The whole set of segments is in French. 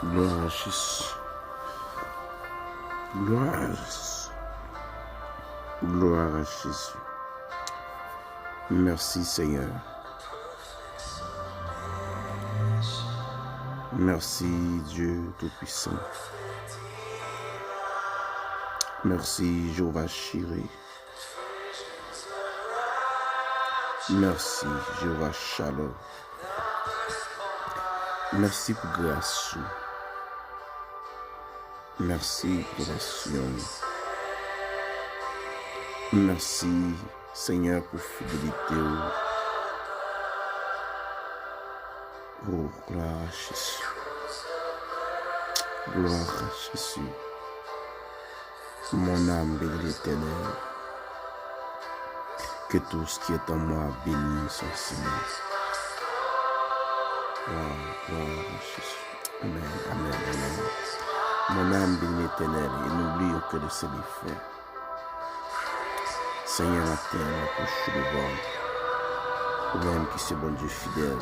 Gloire à Jésus. Gloire à Jésus. Gloire à Jésus. Merci Seigneur. Merci Dieu Tout-Puissant. Merci Jéhovah Jireh. Merci Jéhovah Shalom. Merci pour grâce. Merci pour la sion. Merci Seigneur pour fidélité. Oh, gloire à Jésus. Gloire à Jésus. Mon âme bénit l'Éternel. Que tout ce qui est en moi bénisse son Seigneur. Gloire à Jésus. Amen, amen, amen. Mon âme bénit l'Éternel et n'oublie aucun de ses méfaits. Seigneur, ma terre, approche le bord. Même qui c'est bon Dieu fidèle,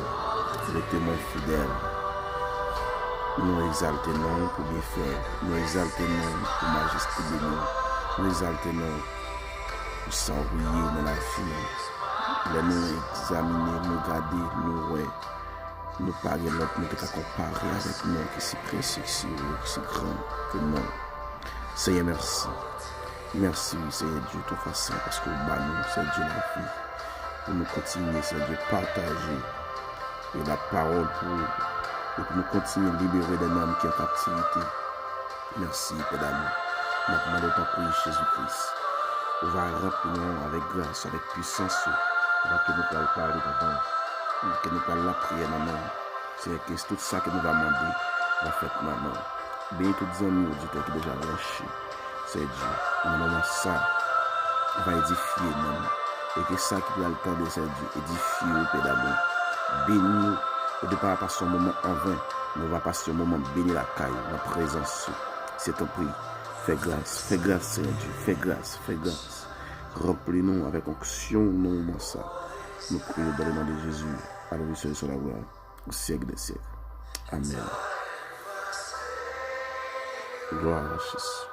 le témoin fidèle. Nous exaltons pour bien faire. Nous exaltons pour majesté de nous. Nous exaltons pour s'enrouiller dans la vie. Les nous examiner, nous garder, nous ouais. Nous parler l'autre, nous devons comparer avec nous qui est précieux, qui est grand que nous. Seigneur, merci. Merci, Seigneur Dieu, de toute façon, parce que nous, c'est Dieu la vie. Pour nous continuer, c'est Dieu, partager et la parole pour nous continuer à libérer des hommes qui sont en captivité. Merci, Père d'amour. Nous demandons ton prière, Jésus-Christ. On va remplir avec grâce, avec puissance, pour que nous puissions parler d'avant. Que nous parlons la prière, maman. C'est tout ça que nous va demander. La fête, maman. Bénis tous les amis auditeurs qui déjà lâché. C'est Dieu. Nous demandons ça. On va édifier, maman. Et que ça qui doit le temps de c'est Dieu. Édifier au Père d'amour. Bénis. Et de pas passer un moment en vain. Nous va passer un moment béni la caille, la présence. C'est ton prix. Fais grâce, Seigneur Dieu. Fais grâce. Remplis-nous avec onction, non, ça. Nous prions dans le nom de Jésus. Alléluia sur la gloire, au siècle des siècles. Amen. Gloire à Jésus.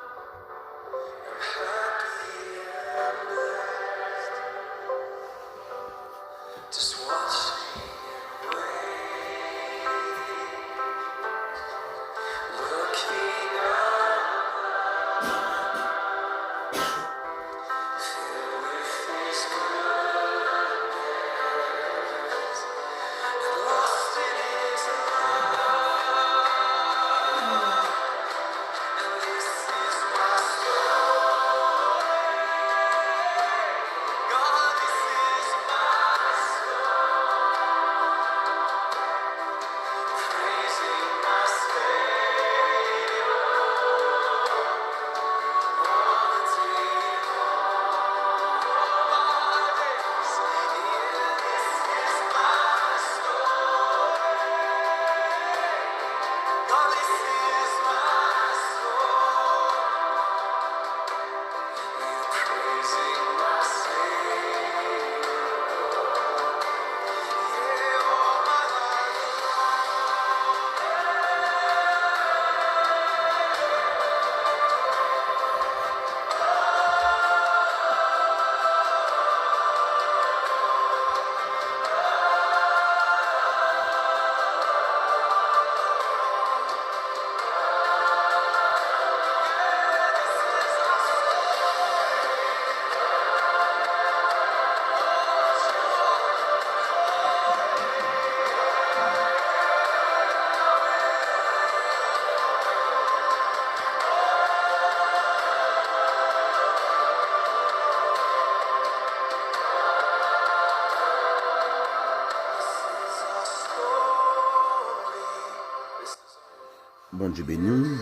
Bon Dieu béni,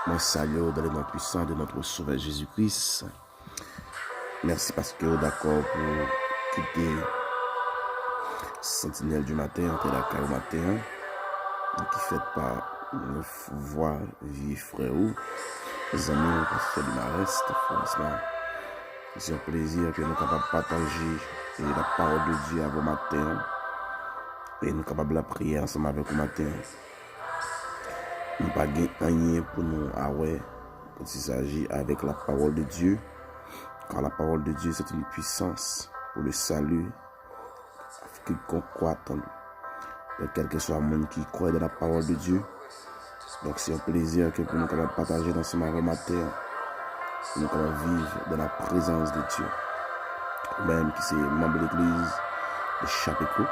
moi salue dans le nom puissant de notre Sauveur Jésus-Christ. Merci parce que vous êtes d'accord pour quitter Sentinelle du matin, entre la au matin, qui fait par une voix vie frère ou les amis, pasteur du Marest, franchement, c'est un plaisir que nous sommes capables de partager la parole de Dieu à vos matins et nous sommes capables de prier ensemble avec vous matin. Nous n'avons pas rien pour nous away quand il s'agit avec la parole de Dieu, car la parole de Dieu c'est une puissance pour le salut, quiconque croit en quel que soit le monde qui croit dans la parole de Dieu. Donc c'est un plaisir que pour nous capables de partager dans ce matin, pour nous capables de vivre dans la présence de Dieu. Même qui c'est membre de l'église de Chapeco,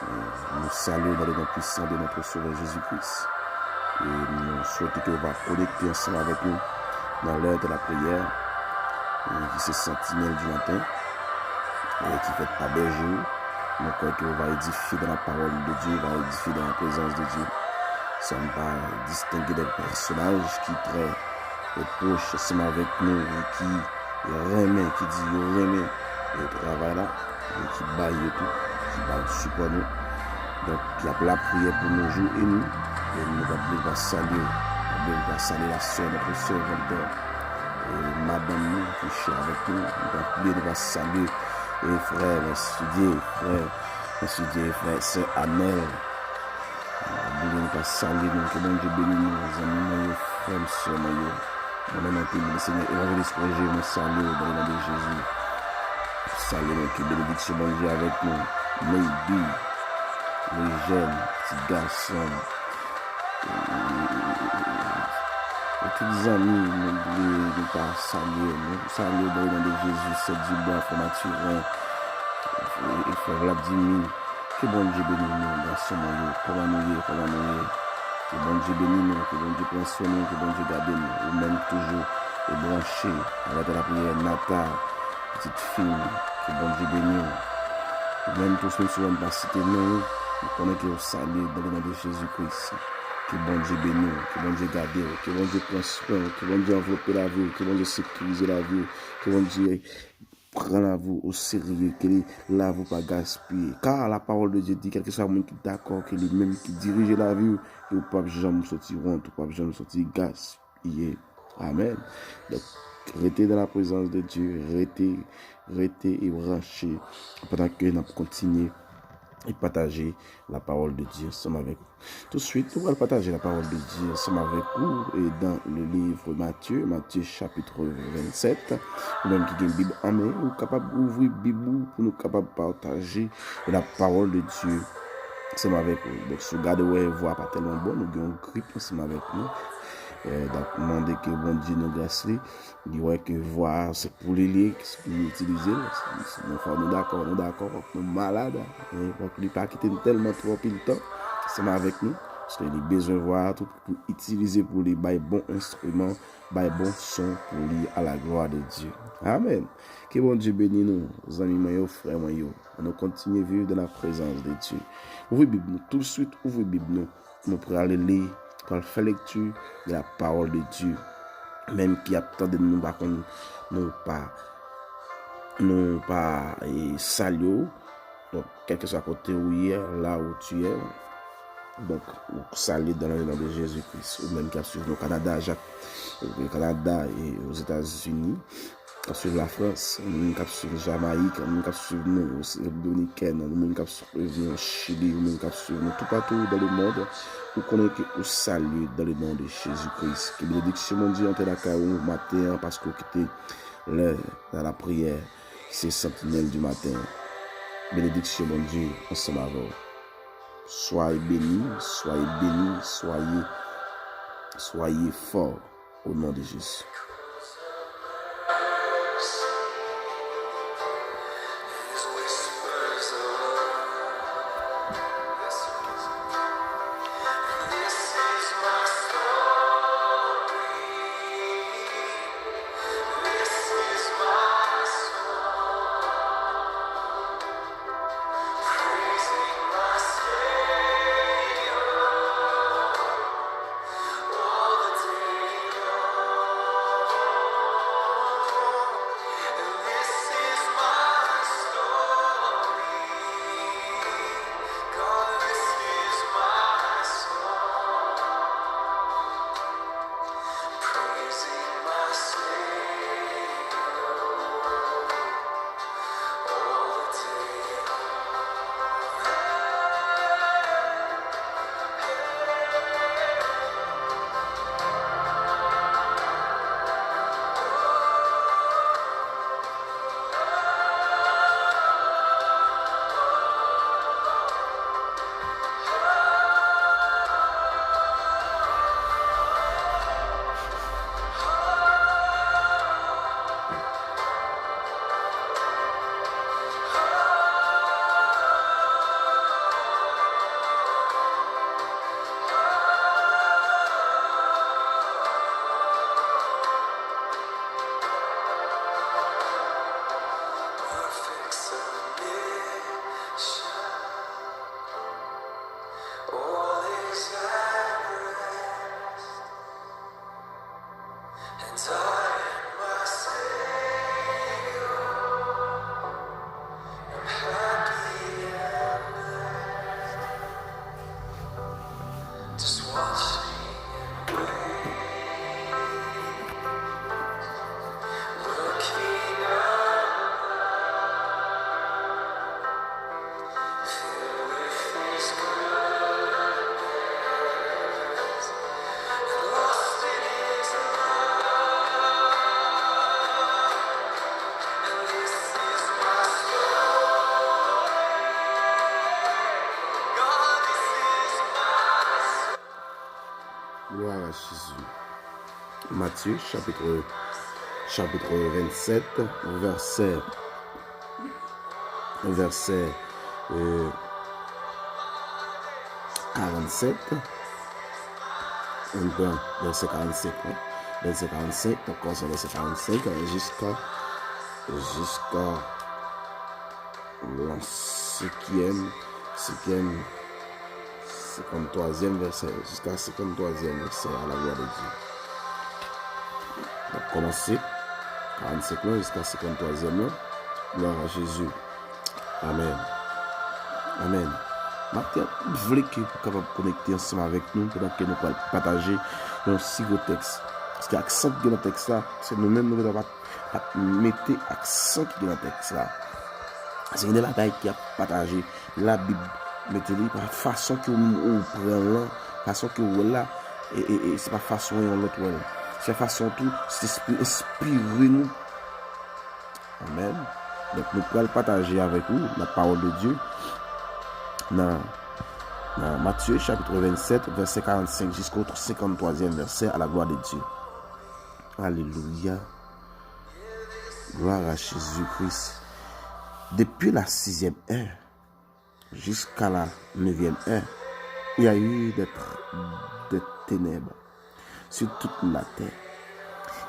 nous saluons dans le nom puissant de notre Sauveur Jésus-Christ. Et nous souhaitons que vous va connecter ensemble avec nous dans l'heure de la prière, qui c'est sentinelle du matin, et qui fait pas berger. Nous croyons que vous va édifier dans la parole de Dieu, va édifier dans la présence de Dieu. Ça ne va distinguer des personnages qui très proches ensemble avec nous, et qui remet, qui dit remet et travail là, et qui baille tout, qui baille support nous. Donc, il y a la prière pour nos jours et nous. Et nous va saluer la soeur, notre soeur Vendeur, et madame nous qui est avec nous. Nous va saluer et frère, frère, sœur Anel. Nous va saluer nous, que bon Dieu bénisse nous, amis, frères, sœurs, nous. Dans le nom de Seigneur, évangéliste projet, nous saluons dans le nom de Jésus. Salut, que bénédiction, bon Dieu avec nous. Lady, les jeunes, petits garçons. Et tous les amis, nous pas saluer dans le nom de Jésus, c'est du bon, frère Mathurin, et frère Vladimir, que bon Dieu bénisse nous dans ce monde, comment nous que bon Dieu bénisse nous, que bon Dieu prenne soin nous, que bon Dieu garde nous, ou même toujours et branché avec la prière Nata, petite fille, que bon Dieu bénisse nous, ou même tous ceux qui ne sont pas cités, nous connaissons que vous saluez dans le nom de Jésus-Christ. Que bon Dieu bénisse, que bon Dieu garde, que bon Dieu prenne soin, que bon Dieu enveloppe la vie, que bon Dieu sécurise la vie, que bon Dieu prend la vie au sérieux, que la vie pas gaspiller. Car la parole de Dieu dit, quel que soit le monde qui est d'accord, que lui-même qui dirige la vie, que vous ne pouvez jamais sortir honte, vous ne pouvez jamais sortir gaspiller. Amen. Donc, restez dans la présence de Dieu, restez et branchez pendant que nous continuons et partager la parole de Dieu ensemble avec vous. Tout de suite, nous allons partager la parole de Dieu ensemble avec vous et dans le livre Matthieu chapitre 27. Vous-même qui avez une Bible en main, vous êtes capable d'ouvrir la Bible pour nous capables de partager la parole de Dieu ensemble avec vous. Donc, si vous regardez, vous voyez pas tellement bon, nous avons un grip ensemble avec nous. Donc, demander que bon Dieu nous grâce, il voit que voir c'est pour les liens, pour l'utiliser. Nous d'accord, nous malades, pour ne pas quitter tellement trop le temps, c'est avec nous, parce qu'il a besoin de voir tout pour utiliser pour les bons instruments, bons sons pour lui à la gloire de Dieu. Amen. Que bon Dieu bénisse nous, amis, frères, nous continuons à vivre dans la présence de Dieu. Ouvrez la Bible, tout de suite, ouvrez la Bible, nous pourrons aller lire. Quand fait lecture de la parole de Dieu, même qui attend de nous, par contre, nous pas saluer, donc quel que soit côté où hier, là où tu es, donc saluer dans le nom de Jésus-Christ, ou même qui a suivi au Canada, au Canada et aux États-Unis, qui a suivi la France, nous qui a suivi la Jamaïque, nous qui a suivi nous Dominicaine, nous qui a suivi le Chili, nous qui a suivi tout partout dans le monde. Vous connaissez que vous saluez dans le nom de Jésus-Christ. Que bénédiction, mon Dieu, entre la carrière matin, parce que vous quittez l'heure dans la prière, c'est sentinelle du matin. Bénédiction, mon Dieu, ensemble avec vous. Soyez bénis, soyez forts au nom de Jésus. Gloire à Jésus. Matthieu, chapitre 27, verset 47. On prend verset 45. Verset 45, on commence à verset 45 jusqu'à le 53e verset, jusqu'à 53e verset à la gloire de Dieu. Donc, commencer 45 là jusqu'à 53e là. Gloire à Jésus. Amen. Amen. Maintenant, je voulais que vous capable de connecter ensemble avec nous pendant que nous allons partager un si gros texte. Parce que l'accent qui est dans le texte là, c'est nous-mêmes nous devons mettre l'accent qui est dans le texte là. C'est une bataille qui a partagé la Bible. Mettez-le par façon que vous prenez là, façon que vous là, et c'est pas façon l'autre là. C'est façon tout, c'est inspirer nous. Amen. Donc nous pouvons partager avec vous la parole de Dieu dans Matthieu chapitre 27 verset 45 jusqu'au 53e verset à la gloire de Dieu. Alléluia. Gloire à Jésus-Christ. Depuis la 6e heure jusqu'à la 9e heure, il y a eu des ténèbres sur toute la terre.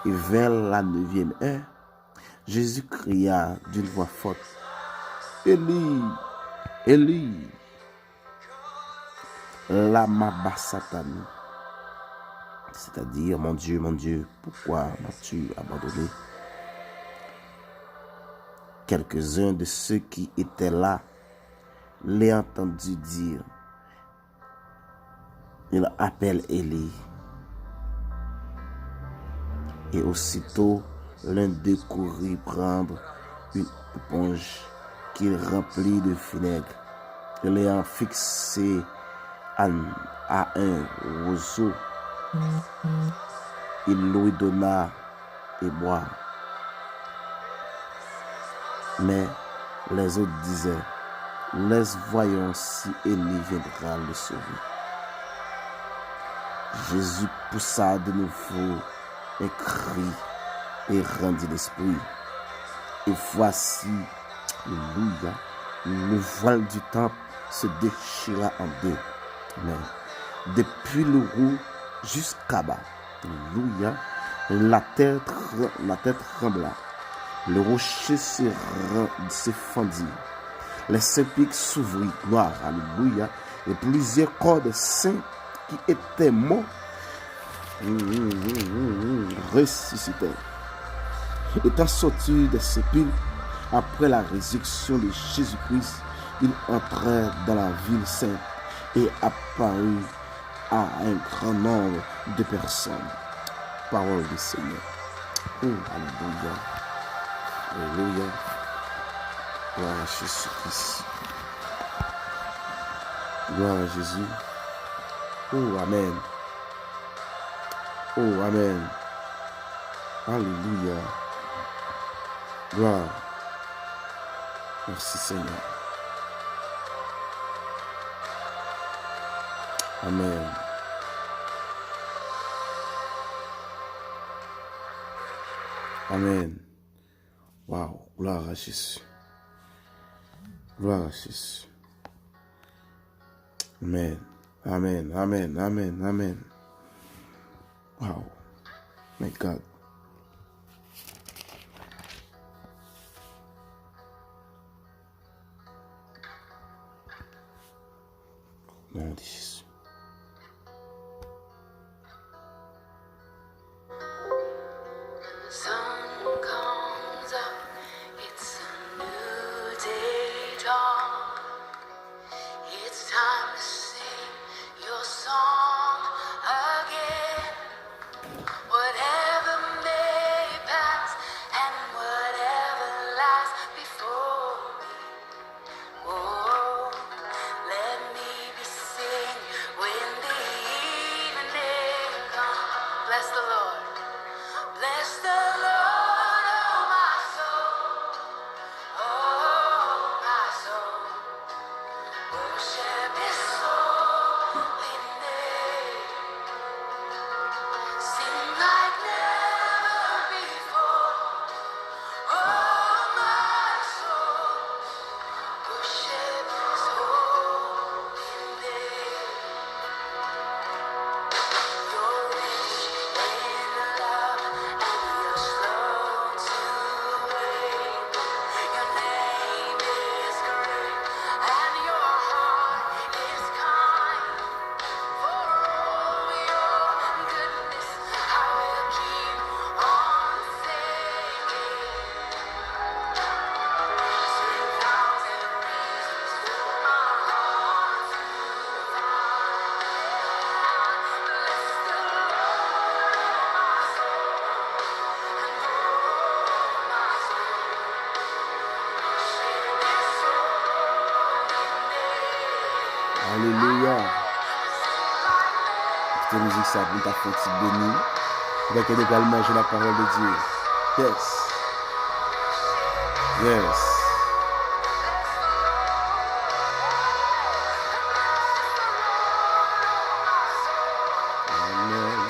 Et vers la 9e heure, Jésus cria d'une voix forte, Élie, Élie, lama sabachthani. C'est-à-dire, mon Dieu, pourquoi m'as-tu abandonné? Quelques-uns de ceux qui étaient là l'ont entendu dire, il appelle Élie. Et aussitôt, l'un d'eux courut prendre une éponge qu'il remplit de vinaigre, et l'ayant fixé à un roseau, il lui donna et boire. Mais les autres disaient, laisse voyons si Élie viendra le sauver. Jésus poussa de nouveau un cri et rendit l'esprit. Et voici, alléluia, le voile du temple se déchira en deux. Amen. Depuis le haut jusqu'à bas, alléluia, la terre trembla. Le rocher se fendit. Les sépulcres s'ouvrirent, gloire, alléluia, et plusieurs corps de saints qui étaient morts ressuscitèrent. Étant sortis des sépulcres après la résurrection de Jésus-Christ, ils entrèrent dans la ville sainte et apparurent à un grand nombre de personnes. Parole du Seigneur. Oh, alléluia. Alléluia. Gloire à Jésus-Christ. Gloire à Jésus. Oh, amen. Oh, amen. Alléluia. Gloire. Merci Seigneur. Amen. Amen. Wow. Gloire à Jésus. Gloire à Jésus. Amen. Amen. Amen. Amen. Amen. Wow. My God. Nom de Jésus. cette musique ça pour ta fête béni. Donc elle va manger la parole de Dieu. Yes. Yes. Amen.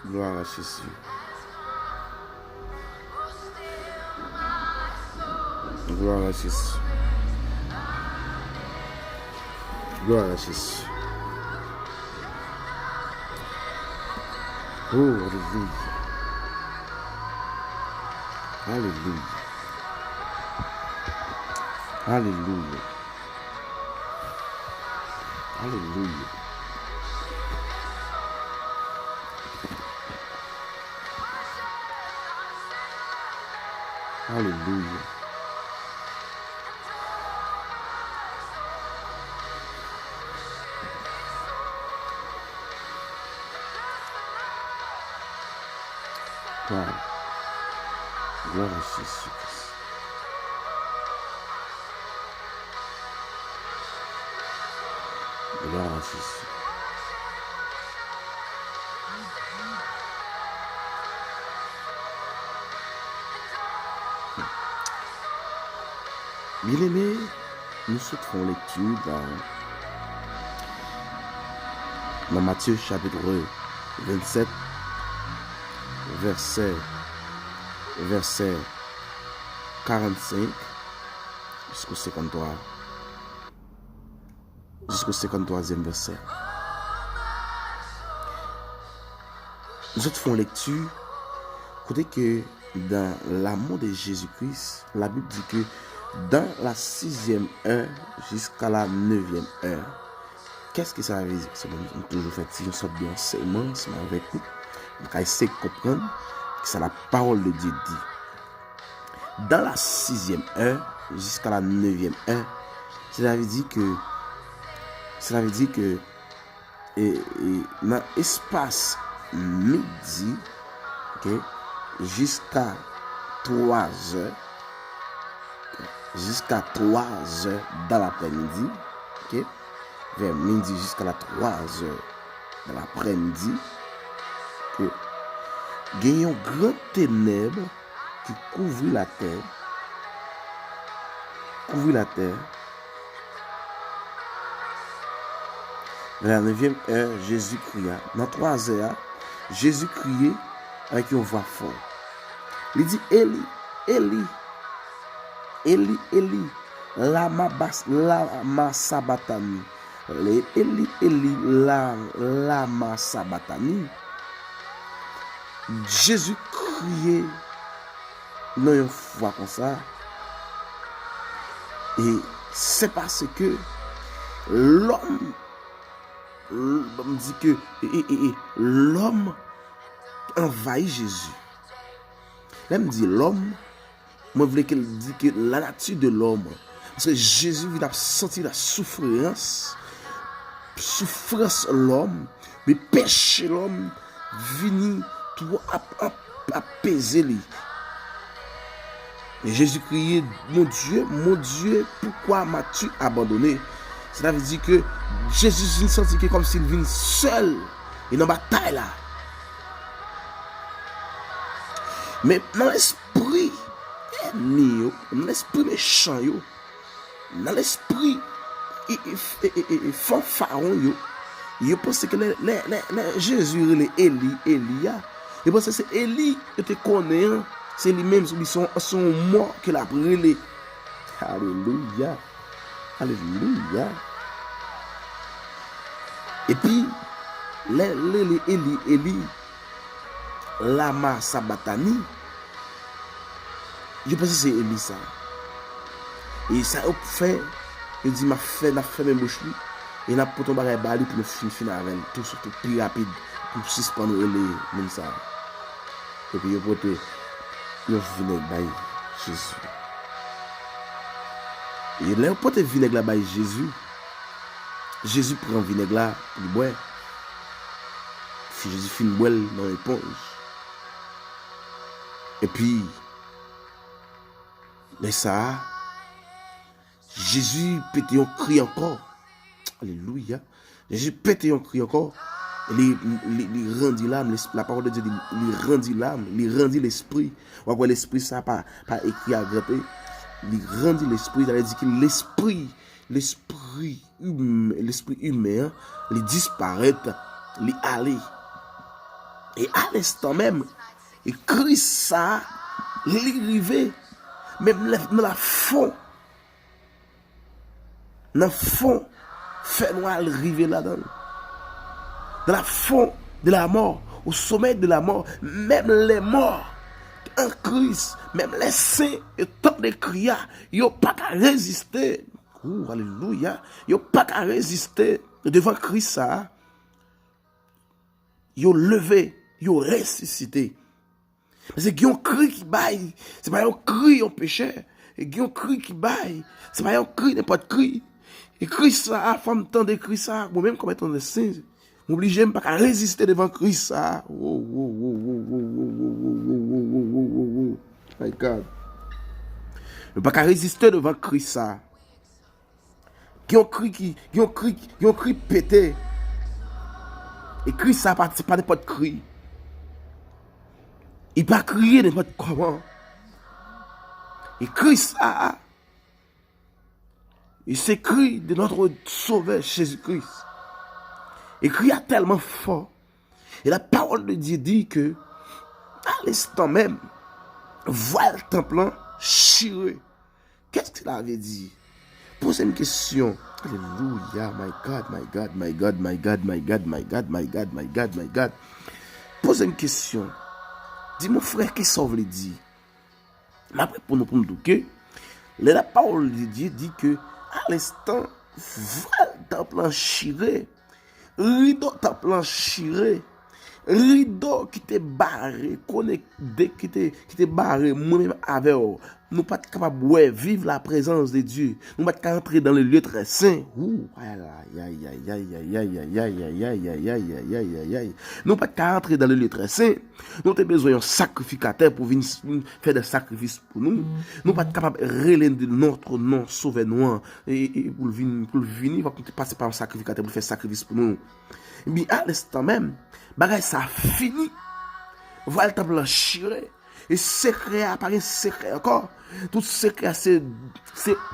Gloire à Jésus. Gloire à Jésus. Gloire à Jésus. Oh, alléluia. Alléluia. Alléluia. Alléluia. Alléluia. Wow. Gloire à Jésus-Christ. Gloire à Jésus. Bien-aimés, nous faisons lecture dans Matthieu chapitre 27, verset 45 jusqu'au 53. Jusqu'au 53e verset. Nous autres faisons lecture, côté que dans l'amour de Jésus-Christ, la Bible dit que dans la 6e heure jusqu'à la 9e heure. Qu'est-ce que ça veut dire? C'est toujours fait une sorte d'enseignement avec nous. On va essayer de comprendre que c'est la parole de Dieu dit. Dans la 6e heure jusqu'à la 9e heure, cela veut dire que dans l'espace midi, okay, jusqu'à 3 heures, jusqu'à 3 heures dans l'après-midi, okay? Vers midi jusqu'à la 3 heures dans l'après-midi, que il y a une grande ténèbre qui couvre la terre. Dans la 9e heure, Jésus cria. Dans 3 heures, Jésus criait avec une voix forte. Il dit, Eli, Eli, Eli, Eli, lama sabatani. Eli, Eli, lama sabatani. Jésus criait dans une voix comme ça. Et c'est parce que l'homme me dit que l'homme envahit Jésus. Là, me dit l'homme, moi je voulais qu'elle dise que la nature de l'homme, parce que Jésus vient sentir la souffrance l'homme, mais péché l'homme vient tout apaiser lui. Et Jésus criait, mon Dieu, pourquoi m'as-tu abandonné? Cela veut dire que Jésus vient sentir comme s'il vient seul et dans la bataille là. Mais dans l'esprit dans l'esprit méchant, dans l'esprit fanfaron, il pense que Jésus est Elia. Il pense que c'est Élie qui te connaît. C'est lui-même, son mort qu'il a brûlé. Alléluia. Alléluia. Et puis, Élie, lama sabatani. Je pense que c'est Élie ça. Et ça a fait, il dit, m'a fait mes bouches. Et n'a pas ton bagage bali pour nous finir avec tout surtout plus rapide pour suspendre les monde ça. Et puis yo pote yo vinaigre bail Jésus. Et là pote vinaigre là bail Jésus. Jésus prend vinaigre là pour boire. Si Jésus fin boire dans l'éponge. Et puis mais ça Jésus pète un cri encore. Alléluia. Jésus pète un cri encore. Il rendit l'âme, la parole de Dieu dit, il rendit l'âme, il rendit l'esprit. On voit l'esprit, ça pas écrit à grimper. Il rendit l'esprit, ça veut dire que l'esprit humain, il disparaît, il allait. Et à l'instant même, il crie ça, il arrive, même dans la fond. Dans le fond, fait-nous arriver là-dedans. Dans la fond de la mort, au sommet de la mort, même les morts en Christ, même les saints et tant de cria, ils n'ont pas qu'à résister. Alléluia. Ils n'ont pas qu'à résister devant Christ. Ça. Ils ont levé, ils ont ressuscité. Parce qu'ils ont cri qui baille. Ce n'est pas un cri en péché. Ils ont cri qui baille. Ce n'est pas un cri, n'importe cri. Et Christ, ça, femme tant de Christ, ça, moi-même, comme étant de saint, m'oblige pas à résister devant Christ, ça. My God. Je pas à résister devant Christ, ça. Qui ont cri pété. Et Christ, ça, c'est pas n'importe cri. Il pas crier n'importe comment. Et Christ, ça, il s'écrit de notre Sauveur Jésus-Christ. Et crie tellement fort. Et la parole de Dieu dit que, à l'instant même, voilà le temple chiré. Qu'est-ce qu'il avait dit? Posez une question. Alléluia, my God, my God, my God, my God, my God, my God, my God, my God, my God. Posez une question. Dis mon frère, qu'est-ce que ça veut dire? Mais après, pour nous dire que, la parole de Dieu dit que, à l'instant, voilà le temple chiré. Rideau temple chiré. Rideau qui te barré, connecté, qui te barré, moi-même avec eux. Nous pas capables de vivre la présence de Dieu. Nous pas capables entrer dans le lieu très saint. Nous pas capables entrer dans le lieu très saint. Nous avons besoin d'un sacrificateur pour venir faire des sacrifices pour nous. Nous pas capables de relayer notre nom, sauver nous. Et pour venir, il va passer par un sacrificateur pour faire sacrifice pour nous. Mais à l'instant même, bagay ça fini. Voilà le temple chiré. Et secret apparaît secret encore. Tout secret c'est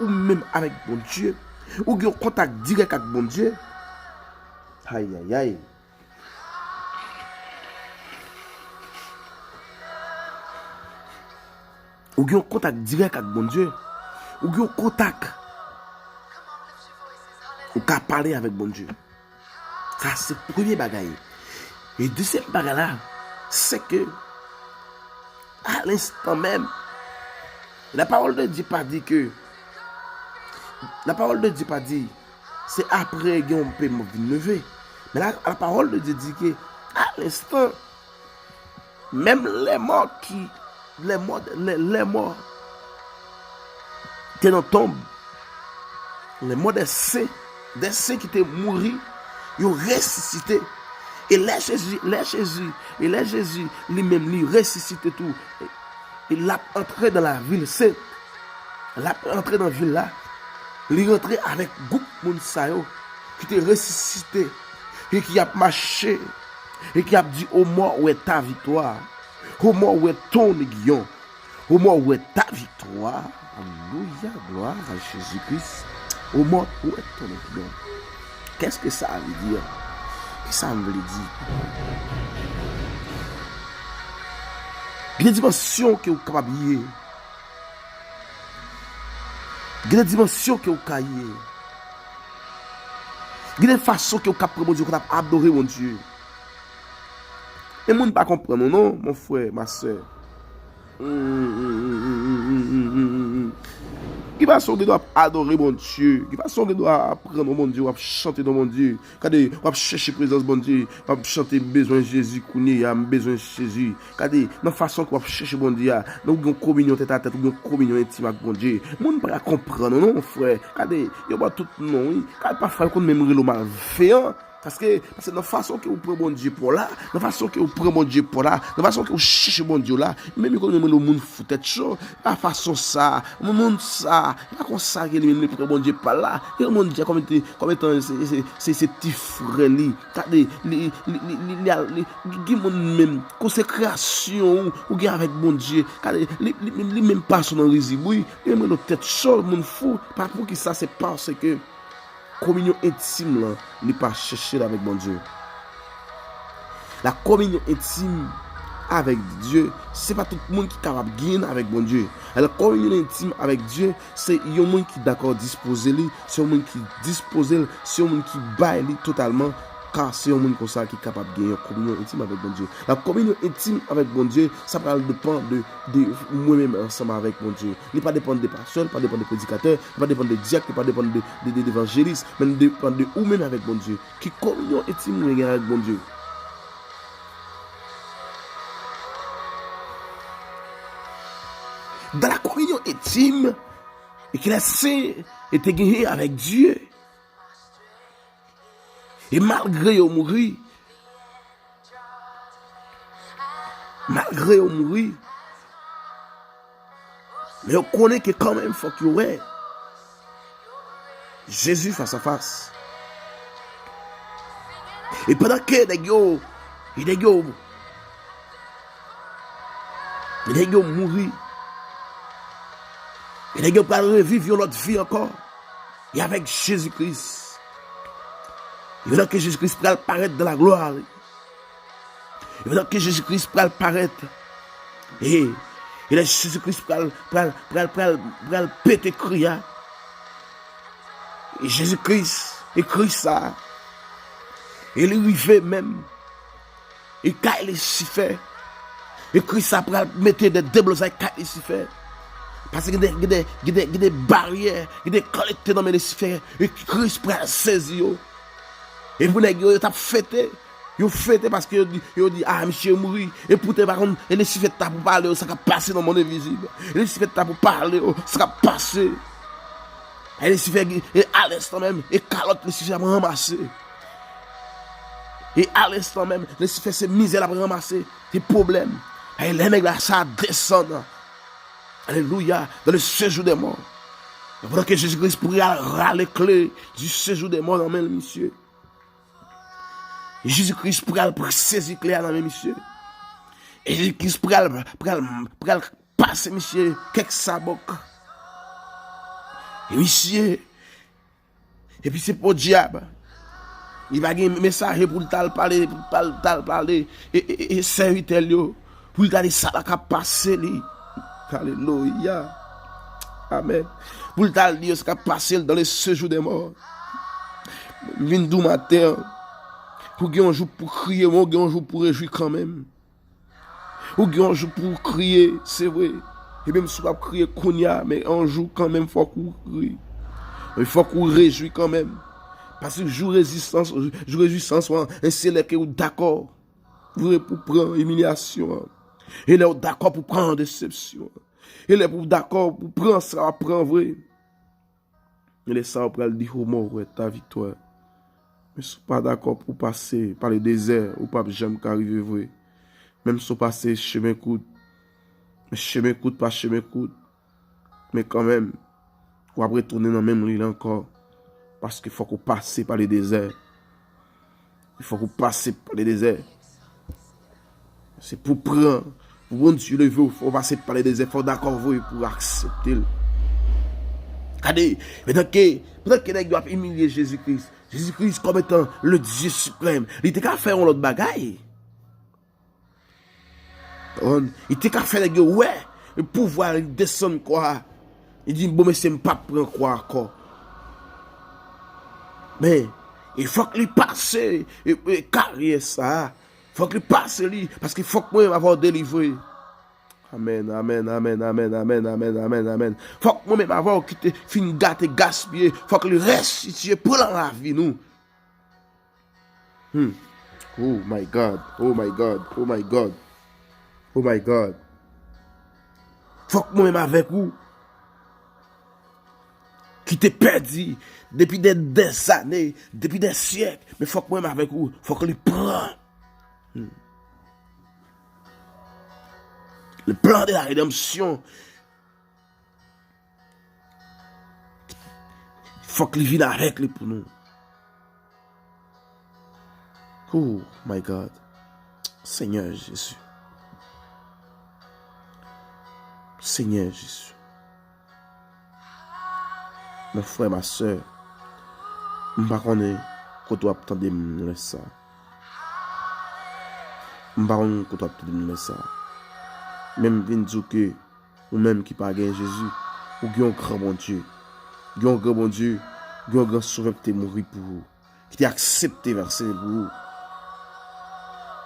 ou même avec bon Dieu. Ou qui ont contact direct avec bon Dieu. Aïe aïe aïe. Ou qui ont contact direct avec bon Dieu. Ou qui ont contact. Ou qui parler avec bon Dieu. Ça c'est le premier bagaille. Et deuxième bagaille là, c'est que à l'instant même, la parole de Dieu pas dit que c'est après qu'on peut me lever. Mais la parole de Dieu dit que à l'instant, même les morts qui les morts qui dans tombe, les morts des saints qui étaient morts, ils ont ressuscité. Et là Jésus lui-même lui ressuscité tout. Il l'a entré dans la ville sainte. Il l'a entré dans la ville là. Il est rentré avec groupe Mounsayo qui était ressuscité et qui a marché et qui a dit au mort où est ta victoire, au mort où est ton aiguillon, au mort où est ta victoire. Alléluia, gloire à Jésus-Christ. Au mort où est ton aiguillon. Qu'est-ce que ça veut dire? Ça veut dire. Il y a des dimensions que vous êtes capables de. Il y a des dimensions que vous êtes capables de. Il y a des façons que vous êtes capables de adorer mon Dieu. Et le monde ne pas comprendre, non, mon frère, ma soeur. Qui façon que doit adorer mon Dieu, qui façon que doit apprendre mon Dieu, ou chanter dans mon Dieu, regardez, ou chercher présence mon Dieu, ou chanter besoin de Jésus, connaît, besoin de Jésus. Regardez, dans façon que ou chercher mon Dieu, nous avons une communion tête à tête, ou une communion intime avec mon Dieu. Mon ne pas comprendre, non frère. Regardez, il y a tout non, oui. Quand pas frère qu'on même le mal fait. Parce que dans la façon que vous prenez mon Dieu pour là, dans la façon que vous prenez mon Dieu pour là, dans la façon que vous cherchez mon Dieu là, même quand le monde fout tête chaud, la façon ça, le monde ça, pas comme ça que le prend mon Dieu par là, et le monde dit comme étant c'est petit frère li, regardez les même consécration ou gain avec mon Dieu, regardez les même pas son risiboui, les même tête chaud, monde fou, pas pour qui ça c'est parce que communion intime là, n'est pas chercher avec mon Dieu. La communion intime avec Dieu, c'est pas tout le monde qui est capable de gagner avec mon Dieu. La communion intime avec Dieu, c'est un monde qui est d'accord disposer lui, c'est un monde qui dispose, c'est un monde qui baille lui totalement. Car c'est un monde comme ça qui est capable de gagner une communion intime avec mon Dieu. La communion intime avec mon Dieu, ça va dépendre de moi-même ensemble avec mon Dieu. Il ne pas dépendre des pasteurs, pas dépendre des prédicateurs, pas dépendre des diacres, pas dépendre des évangélistes, mais dépendre de vous-même avec mon Dieu. Qui communion intime avec mon Dieu. Dans la communion intime, et qu'il a saint était gagné avec Dieu. Et malgré au mourir, mais on connaît que quand même, il faut qu'il y ait Jésus face à face. Et pendant que les gars mourir, et les gars pas revivre notre vie encore, et avec Jésus-Christ. Il veut que Jésus-Christ puisse apparaître dans la gloire. Il veut que Jésus-Christ puisse apparaître. Et Jésus-Christ puisse péter crier. Et Jésus-Christ écrit ça. Et lui fait même. Et quand il s'y fait. Écrit ça pour mettre des déblosailles quand il s'y fait. Parce qu'il y a des barrières, il y a des collecteurs dans les sphères. Et Christ puisse saisir. Et vous n'avez pas fêté. Vous fêté parce que vous dit, ah, monsieur mourir. Et pourtant, par contre, il est si fait pour parler, ça va passer dans le monde invisible. Il est si fait pour parler, ça va passer. Il est si fait, et à l'instant même, et calotte, il est si fait pour ramasser. Et à l'instant même, il est si fait ces misères pour ramasser, des problèmes. Et les nègres, ça descend. Alléluia, dans le séjour des morts. Pendant que Jésus-Christ pourrait avoir les clés du séjour des morts dans le monsieur. Jésus-Christ pourrait saisir les clés dans le monsieur. Et Jésus-Christ pourrait passer, monsieur, quelques sabots. Et monsieur, et puis c'est pour le diable. Il va gagner un message pour le parler, et serviteur, pour le dire ça va passer. Alléluia. Amen. Pour le dire ça va passer dans le séjour des morts. Vindou matin. Pour gagner un jour pour crier, ou gagner un jour pour réjouir quand même. Ou gagner un jour pour crier, c'est vrai. Et même si on va crier Kounia, mais un jour quand même, il faut qu'on crie. Il faut qu'on réjouit quand même. Parce que jour résistance, c'est là que vous d'accord pour prendre humiliation. Et là, d'accord pour prendre déception. Et là, d'accord pour prendre ça, prendre vrai. Et là, ça, on peut le dire au mort, ta victoire. Mais si vous n'êtes pas d'accord pour passer par le désert, ou pas jamais arriver vrai. Même si vous passez chemin coude. Mais chemin coude, pas chemin coude. Mais quand même, vous allez retourner dans le même lit encore. Parce qu'il faut que vous passiez par le désert. Il faut que vous passiez par le désert. C'est pour prendre. Pour bon Dieu le veut, il faut passer par le désert. Il faut d'accord vous pour accepter. Regardez, pendant que les doivent humilier Jésus-Christ. Jésus-Christ comme étant le Dieu suprême. Il était qu'à faire l'autre bagaille. Il était qu'à faire les gars, ouais, le pouvoir il descend quoi. Il dit, bon, mais c'est pas prendre quoi encore. Mais il faut qu'il passe et carrière ça. Il faut qu'il passe lui, parce qu'il faut que moi avoir délivré. Amen, amen, amen, amen, amen, amen, amen, amen. Faut que moi-même avant que tu finis gâter, gaspiller, faut que le restituer pour la vie, nous. Oh my God, oh my God, oh my God, oh my God. Faut que moi-même avec vous, qui t'est perdu depuis des années, depuis des siècles, mais faut que moi-même avec vous, faut que le prend. Le plan de la rédemption, il faut qu'il vienne avec lui pour nous. Oh my God, Seigneur Jésus. Seigneur Jésus. Mon frère, ma soeur, je ne sais pas quand tu attends ça. Je ne sais pas quand tu attends ça. Même vient dire que, ou même qui pas gagné Jésus, ou qui un grand bon Dieu. Qui un grand bon Dieu, qui un grand sauveur qui est mort pour vous. Qui t'a accepté verser pour vous.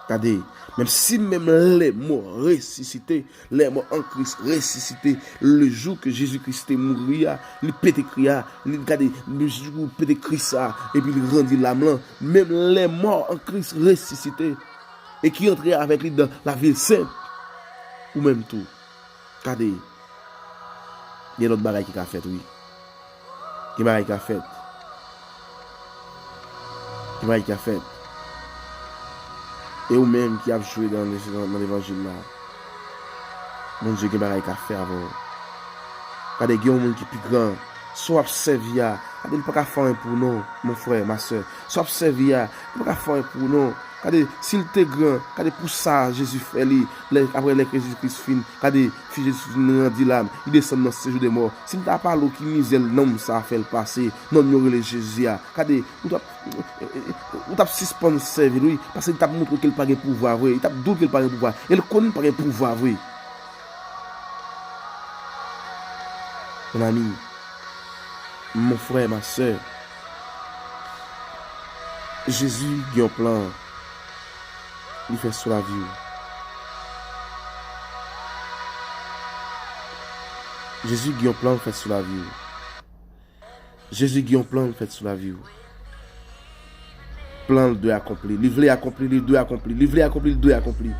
Regardez, même si même les morts ressuscités, les morts en Christ ressuscités, le jour que Jésus-Christ est mort, il pète cria, regardez, le jour où il pète Christ, et puis il rendit l'âme, même les morts en Christ ressuscités, et qui entraient avec lui dans la ville sainte, ou même tout. Regardez, il y a d'autres bagailles qui a fait, oui. Qui bagailles qui a fait. Qui bagailles qui a fait. Et ou même qui a joué dans l'évangile là. Mon Dieu, qui bagaille qu'a fait avant. Quand des gens qui plus grand, soit observé, quand il pas faire pour nous, mon frère, ma soeur. Soit observé, il pas faire pour nous. Quand s'il t'est grand, quand pour ça Jésus fait lui, après les Jésus-Christ fin, quand Jésus dit l'âme, il descend dans ce jour de mort. S'il t'a pas l'eau qui misère non ça fait le passé, non il Jésus quand ou t'a suspendre servir lui parce qu'il t'a montré qu'il pas de pouvoir vrai, il t'a dit qu'il pas de pouvoir, il connaît pas de pouvoir vrai. Mon ami, mon frère, ma soeur, Jésus a un plan. Il fait sur la vie. Jésus a un plan fait sur la vie. Jésus a un plan fait sur la vie. Plan de accompli. Livre accompli, livre de accompli. Livre accompli, livre de accompli.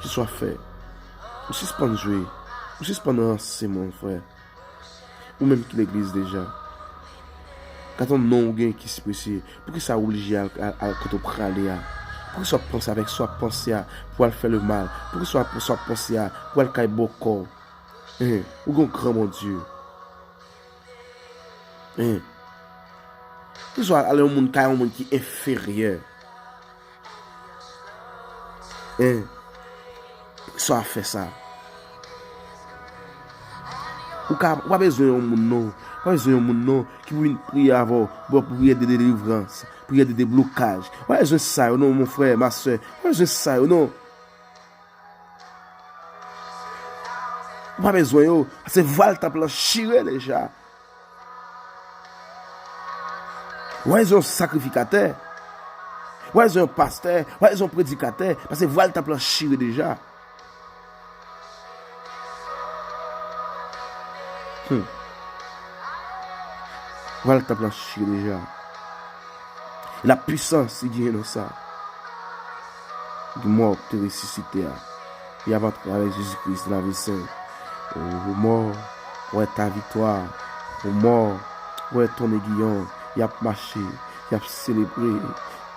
Qu'il soit fait. Ou suspendre jouer. Ou suspendre c'est mon frère. Ou même toute l'église déjà. Quand on non gain qui se précise, pour que ça oblige à quand on prend aller pour que soit penser avec soit penser pour faire le mal, pour que soit penser pour le caille beau corps. Ou grand mon Dieu. Que soit aller au monde caille un monde qui est inférieur. Pour que soit faire ça. Ou pas besoin de monde non. Pas besoin de monde non qui veut prier avant, pour prier de délivrance, prier de déblocage. Pas besoin de ça non mon frère, ma soeur. Pas besoin de ça non. Pas besoin c'est val ta plan chiré déjà. Ouais, un sacrificateur. Ouais, un pasteur, ouais, un prédicateur parce que val ta plan chiré déjà. Voilà ta planche déjà. La puissance, il dit dans ça. Du mort te ressuscité. Il y a avec Jésus-Christ dans la vie sainte. Au mort, ouais ta victoire. Au mort, ouais ton aiguillon. Il a marché, il a célébré.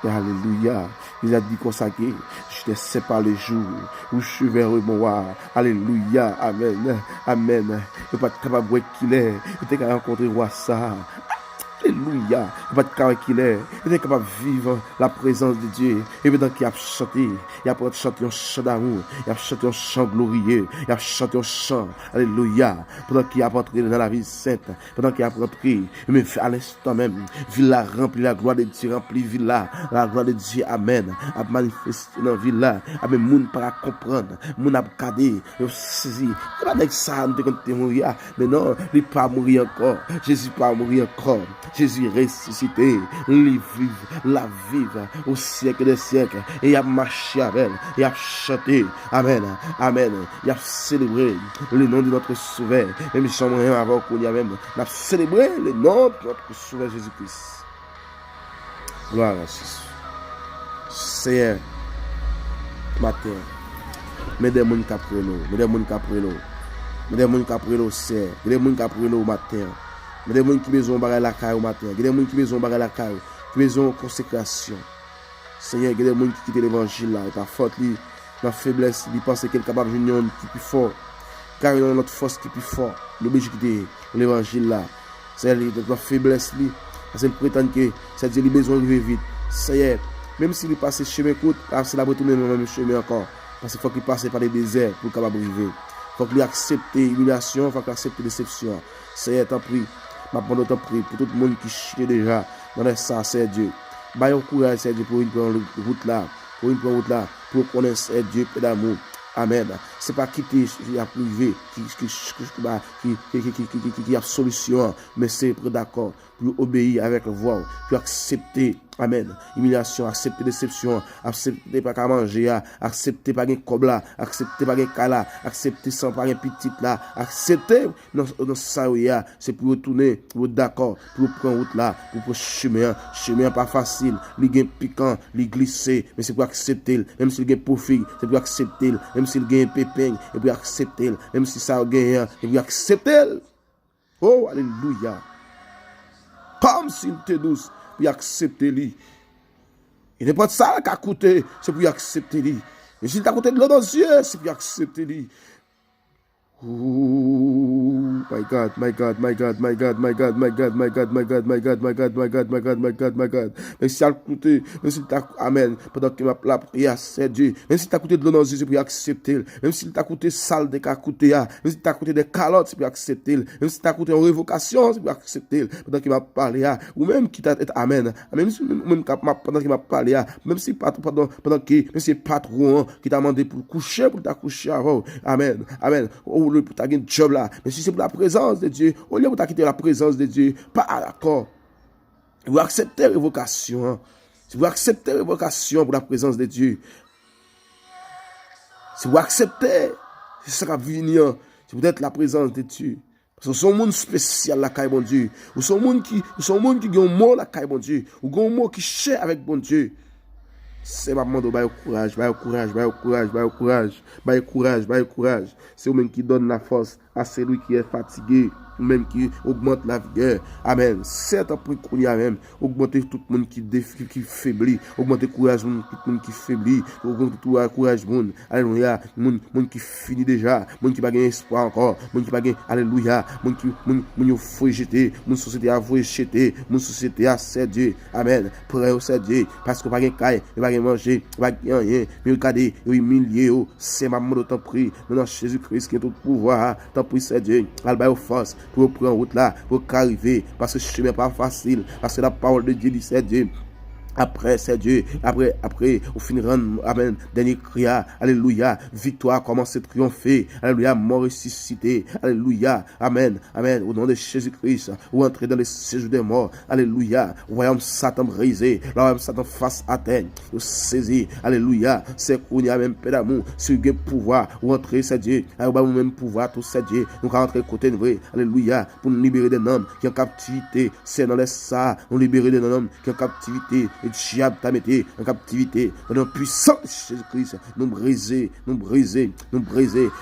Et alléluia. Il a dit consacré. Je te sais pas le jour où je suis vers moi. Alléluia. Amen. Amen. Je ne suis pas capable de qu'il est. Je suis rencontrer roi ça. Alléluia. Il va être capable qu'il est. Il est capable de vivre la présence de Dieu. Et pendant qu'il a chanté, il a chanté un chant d'amour. Il a chanté un chant glorieux. Il a chanté un chant. Alléluia. Pendant qu'il a entré dans la vie sainte. Pendant qu'il a entré, mais à l'instant même, villa remplie, la gloire de Dieu remplie, villa. La gloire de Dieu, amen. A manifesté dans la villa. Amen. Moun pas comprendre. Moun a regardé. Saisi. Il pas avec ça, nous te mourir. Mais non, il pas mourir encore. Jésus pas mourir encore. Jésus ressuscité, il vive, la vive au siècle des siècles. Et il a marché avec elle, il a chanté. Amen, amen. Il a célébré le nom de notre Sauveur. Même si on rien avant qu'on y a même, il a célébré le nom de notre Sauveur Jésus-Christ. Gloire à Jésus. Seigneur, matin, mais des gens qui apprennent nous, mais des gens qui apprennent nous, mais des gens qui apprennent nous, Seigneur, mais des gens qui apprennent nous matin, mais des gens qui besoin de la caille au matin, mais des gens qui besoin de la caille, qui besoin de consécration. Seigneur, il y a des gens qui quittent l'évangile là, et par faute, dans la faiblesse, ils pensent qu'elle est capable de venir qui est plus fort, car il y a notre force qui est plus fort, l'obligé de quitter l'évangile là. C'est la faiblesse, parce qu'il prétend que c'est Dieu, il a besoin de vivre vite. Seigneur, même s'il passe chemin court, c'est la retourner dans le même chemin encore. Parce qu'il faut qu'il passe par des déserts pour qu'il arriver. Il faut qu'il accepte l'humiliation, il faut qu'il accepte la déception. Seigneur, t'en prie, ma bonne t'en prie, pour tout le monde qui chie déjà dans les ça, c'est Dieu. Baille au courage, c'est Dieu, pour une route là, pour connaître c'est Dieu, peu d'amour. Amen. C'est pas quitter la privé qui a solution, mais c'est pour d'accord, pour obéir avec la voix, pour accepter. Amen. Humiliation, accepter déception, accepter pas qu'à manger, accepter pas qu'un cobla, accepter pas qu'un cala, accepter sans pas qu'un petit là, accepter dans ça c'est pour retourner, pour d'accord, pour prendre route là, pour chemin pas facile, li gain piquant, li glisser, mais c'est pour accepter, même s'il gain profil, c'est pour accepter, même s'il gain pépin, et pour accepter, même si ça gain, et pour accepter. Oh alléluia. Comme s'il était douce. Pour accepter lui. Il n'est pas de ça qui a coûté, c'est pour accepter lui. Mais s'il t'a coûté de l'eau dans les yeux, c'est pour accepter lui. Oh my God, my God, my God, my God, my God, my God, my God, my God, my God, my God, my God, my God, my God, my God. Mais si t'as coûté, même si t'as, amen, pendant que la prière, c'est Dieu. Même si t'as coûté de l'eau dans les yeux, c'est pour accepter. Même si t'as coûté sale de qu'à coûter, même si t'as coûté des calottes, c'est pour accepter. Même si t'as coûté en révocation, c'est pour accepter. Pendant qu'il m'a parlé, ou même qui t'a été, amen. Même si, pendant qu'il m'a parlé, même si pendant que, même si patron qui t'a demandé pour coucher, pour t'accoucher avant. Amen, amen. Pour ta job là, mais si c'est pour la présence de Dieu, au lieu pour ta quitter la présence de Dieu, pas d'accord. Vous acceptez la révocation. Si vous acceptez la révocation pour la présence de Dieu, si vous acceptez, c'est ça qui va venir. C'est peut-être la présence de Dieu. Parce que son monde spécial la caille bon Dieu. Ou son monde qui a un mot la caille bon Dieu. Ou un mot qui cherche avec bon Dieu. C'est ma demande, courage. C'est vous-même qui donne la force à celui qui est fatigué, ou même qui augmente la vigueur. Amen. C'est un prix qu'on y a même. Augmenter tout le monde qui faiblit. Augmenter le courage tout le monde qui faiblit. Augmenter tout le courage monde. Alléluia. Monde qui finit déjà. Monde qui n'a pas espoir encore. Monde qui n'a pas alléluia. Monde qui faut jeter. Monde société a faut jeter. Monde société a c'est Dieu. Amen. Prêt au c'est Dieu. Parce que pas de caille, pas de manger, pas de rien. Mais regardez, humilié. C'est ma mort tant pris. Maintenant Jésus-Christ qui a tout pouvoir. Tant pis c'est Dieu. Alba force. Pour prendre route là, pour arriver, parce que ce n'est pas facile, parce que la parole de Dieu dit c'est Dieu. Après, c'est Dieu. Après, au finira, amen. Dernier cri, alléluia. Victoire commence à triompher. Alléluia. Mort ressuscité. Alléluia. Amen. Amen. Au nom de Jésus-Christ, ou entrer dans le séjour des morts. Alléluia. Voyons Satan brisé. Voyons Satan face à terre. Saisi. Alléluia. C'est qu'on y a même peu d'amour. Si vous avez pouvoir, ou entrer, c'est Dieu. Alléluia. Même pouvoir, tout c'est Dieu. Nous allons entrer côté vrai. Alléluia. Pour nous libérer des hommes qui sont en captivité. C'est dans les ça. Nous libérer des hommes qui sont en captivité. Et diable t'a mis en captivité. Dans la puissance de Jésus-Christ, nous briser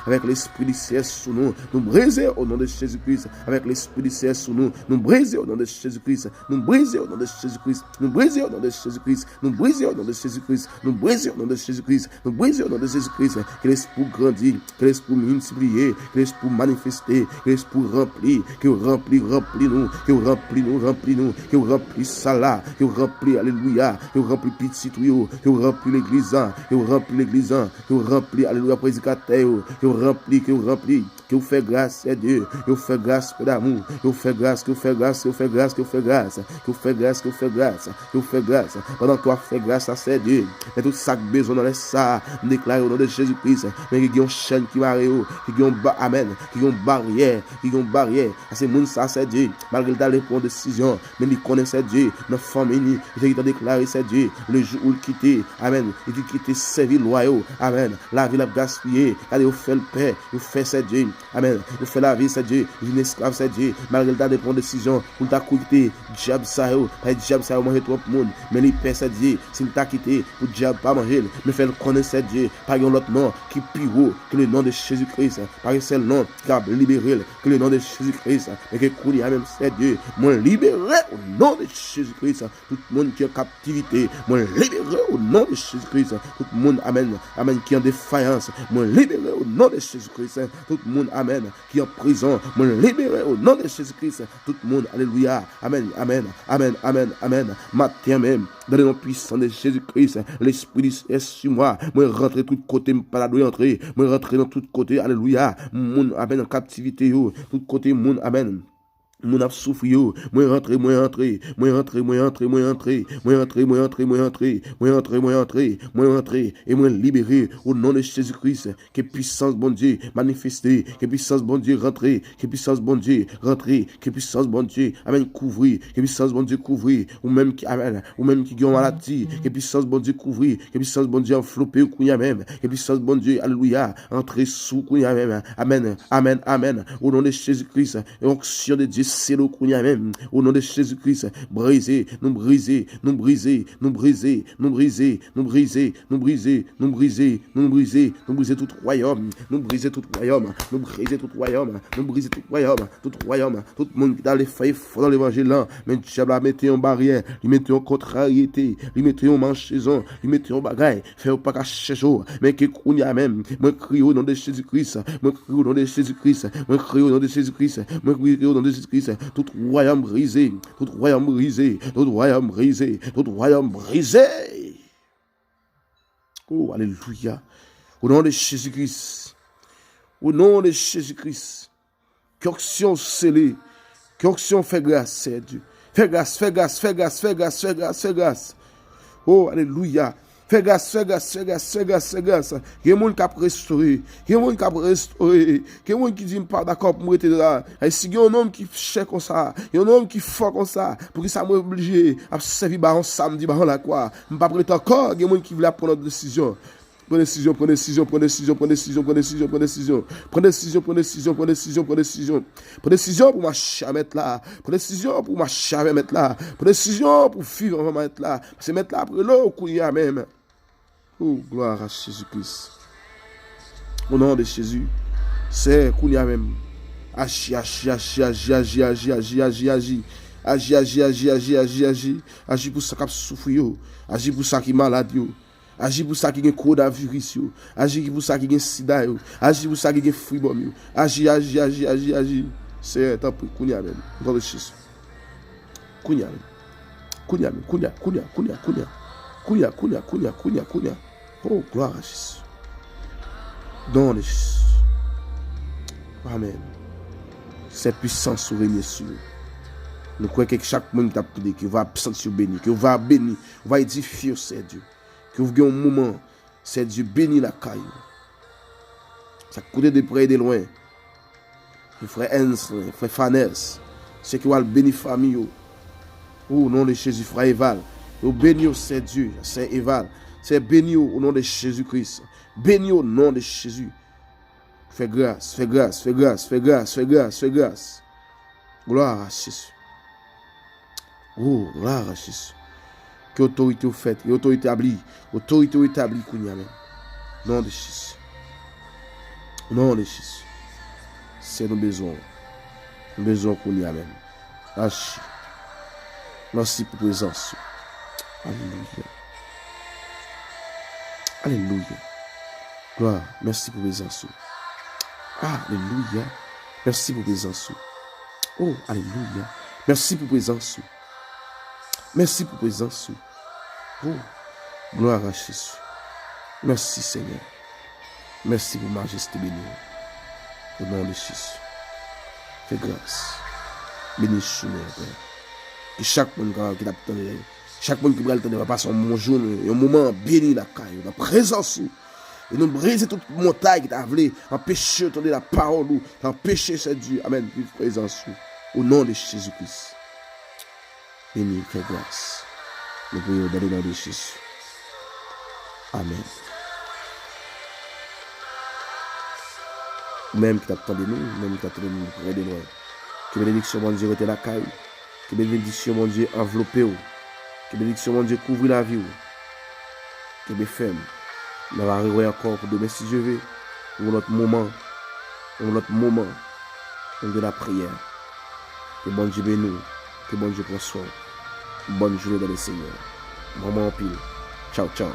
avec l'esprit du ciel sous nous. Nous briser au nom de Jésus-Christ avec l'esprit du ciel sous nous. Nous briser au nom de Jésus-Christ. Nous briser au nom de Jésus-Christ. Nous briser au nom de Jésus-Christ. Nous briser au nom de Jésus-Christ. Nous briser au nom de Jésus-Christ. Nous briser au nom de Jésus-Christ. Que l'esprit grandit, que l'esprit multiplier, que l'esprit manifester, que l'esprit remplir, que remplis nous, que remplis ça là, que remplis, alléluia. alléluia, yo rempli petit yo rempli l'église, yo rempli l'église, yo rempli, alléluia, prédicateur, yo rempli, que vous fait grâce, c'est Dieu, que vous fait grâce, peu d'amour, que vous fait grâce, que vous fait grâce, que vous fait grâce, que vous fait grâce, que vous fait grâce, que vous fait grâce, que vous fait grâce, pendant que tu as fait grâce à c'est Dieu, mais tout ça besoin dans les ça, déclare au nom de Jésus-Christ, mais qui ont chaîne qui marre, qui ont amen, qui ont barrière, à ces monde ça c'est Dieu, malgré d'aller prendre décision, mais il connaît c'est Dieu, notre famille, il t'a déclaré c'est Dieu, le jour où il quitte, amen, il dit quitter ses villes loyaux, amen, la ville a gaspillé, allez, vous fait le paix, vous fait c'est Dieu, amen, vous fait la vie c'est Dieu, une esclave c'est Dieu, malgré d'aller prendre décision, pour t'a quitté, diable ça, diable ça, manger trop de monde, mais il paix c'est Dieu, s'il t'a quitté, pour diable pas manger, mais fait le connaître c'est Dieu, par l'autre nom qui plus haut que le nom de Jésus-Christ, par un seul nom qui a libéré, que le nom de Jésus-Christ, et que courir même c'est Dieu, moi libéré au nom de Jésus-Christ, tout le monde qui est en captivité, moi libéré au nom de Jésus-Christ, tout le monde, amen, amen, qui est en défaillance, moi libéré au nom de Jésus-Christ, tout le monde, amen, qui est en prison, moi libéré au nom de Jésus-Christ, tout le monde, alléluia, amen, amen, amen, amen, amen, matin même, dans le nom puissant de Jésus-Christ, l'Esprit est sur moi, moi rentrer tout côté, pas la entrer, moi rentrer dans tout côté, alléluia, mon, amen, en captivité, tout côté, mon, amen. Mon a souffri, moi rentrer, et moi libéré au nom de Jésus-Christ, que puissance bon Dieu manifester, que puissance bon Dieu rentrer, que puissance bon Dieu rentrer, que puissance bon Dieu, amen, couvrir, que puissance bon Dieu couvrir, ou même qui, amen, ou même qui ont maladie, que puissance bon Dieu couvrir, que puissance bon Dieu envelopper ou kounya même, que puissance bon Dieu, alléluia, entrer sous kounya même, amen, amen, amen, au nom de Jésus-Christ, et onction de Dieu, c'est le kounya même, au nom de Jésus-Christ, briser, nous briser, nous briser, nous briser, nous briser, nous briser, nous briser, nous briser, nous briser, nous briser tout royaume, nous briser tout royaume, nous briser tout royaume, nous briser tout royaume, tout le monde qui a les failles dans l'évangile là, mais diable a mis en barrière, il mettait en contrariété, il mettait en manchaison, il mettait en bagaille, fait pas cacher chaud, mais que kounya même, moi crie au nom de Jésus-Christ, moi crie au nom de Jésus-Christ, moi crie au nom de Jésus-Christ, moi crie au nom de Jésus-Christ, tout royaume brisé, tout royaume brisé, tout royaume brisé, tout royaume brisé. Oh, alléluia. Au nom de Jésus-Christ, au nom de Jésus-Christ, qu'action scellée, qu'action fait grâce, c'est Dieu. Fais grâce, fais grâce, fais grâce, fais grâce, fais grâce, fais grâce. Oh, alléluia. Fais grâce, fais grâce, fais grâce, fais grâce, fais grâce. Il y a des gens qui ont restauré. Il y a des gens qui ont restauré. Il y a des gens qui disent pas d'accord pour être là. Et si il y a un homme qui fait comme ça, il y a un homme qui fait comme ça, pour que ça m'oblige à servir un samedi, la quoi. Je ne vais pas prêter encore. Il y a des gens qui veulent prendre une décision. Prends décision, prends décision, prends décision, prends décision, prends décision, prends décision, prends décision, prends décision, prends décision, prends décision, prends décision pour marcher à mettre là, prends décision pour marcher à mettre là, prends décision pour vivre à mettre là, c'est mettre là après l'eau courir même. Oh, gloire à Jésus-Christ. Au nom de Jésus, c'est courir même. Agis, agis, agis, agis, agis, agis, agis, agis, agis. Agis, agis, agis, agis, agis, agis. Agis pour ça qui souffre, agis pour ça qui est malade. Agis pour ça qui est coronavirus, agis pour ça qui est sida, agis pour ça qui est fribom, agis, agis, agis, agis, agis. C'est un peu kounya même. Dans le Jésus. Kounya même. Kounya même. Kounya, kounya, kounya, kounya. Kounya, kounya, kounya, kounya, kounya. Oh, gloire à Jésus. Dans le Jésus. Amen. Cette puissance règne sur nous. Nous croyons que chaque monde qui a prié, qui va sentir béni, qui va bénir, va édifier, c'est Dieu. Que vous ayez un moment, c'est Dieu béni la caille. Ça coûte de près et de loin. Le frère Ens, le frère Fanès, c'est qui va bénir la famille. Au nom de Jésus, frère Eval. Vous béni, c'est Dieu, c'est Eval. C'est béni au nom de Jésus-Christ. Béni au nom de Jésus. Fais grâce, fais grâce, fais grâce, fais grâce, fais grâce, fais grâce. Gloire à Jésus. Oh, gloire à Jésus. Que autorité vous faites, autorité établie, kounya même. Nom de Jésus. Nom de Jésus. C'est nos besoins. Nos besoins kounya même. Achille. Merci pour la présence. Alléluia. Alléluia. Gloire. Merci pour la présence. Alléluia. Merci pour la présence. Oh, alléluia. Merci pour la présence. Merci pour la présence. Oh, gloire à Jésus. Merci Seigneur. Merci pour majesté bénie. Au nom de Jésus. Fais grâce. Bénis Seigneur, Père. Que chaque monde qui t'a attendu, chaque monde qui va attendre va passer un bon jour, un moment béni la caille, la présence. Et nous briser toute montagne qui t'a voulu empêcher de la parole, empêcher ce Dieu. Amen. Vive présence. Au nom de Jésus-Christ. Béni, fais grâce. Nous prions dans le nom de Jésus. Amen. Même qui t'attend de nous, même qui t'attend de nous, près de loin. Que bénédiction, mon Dieu, rete la caille. Que bénédiction, mon Dieu, enveloppe. Que bénédiction, mon Dieu, couvre la vie. Que mes femmes, nous allons arriver encore pour demain si je veux. Pour notre moment, de la prière. Que bon Dieu bénisse, que bon Dieu prenne soin. Bonne journée dans le Seigneur. Maman en pile. Ciao, ciao.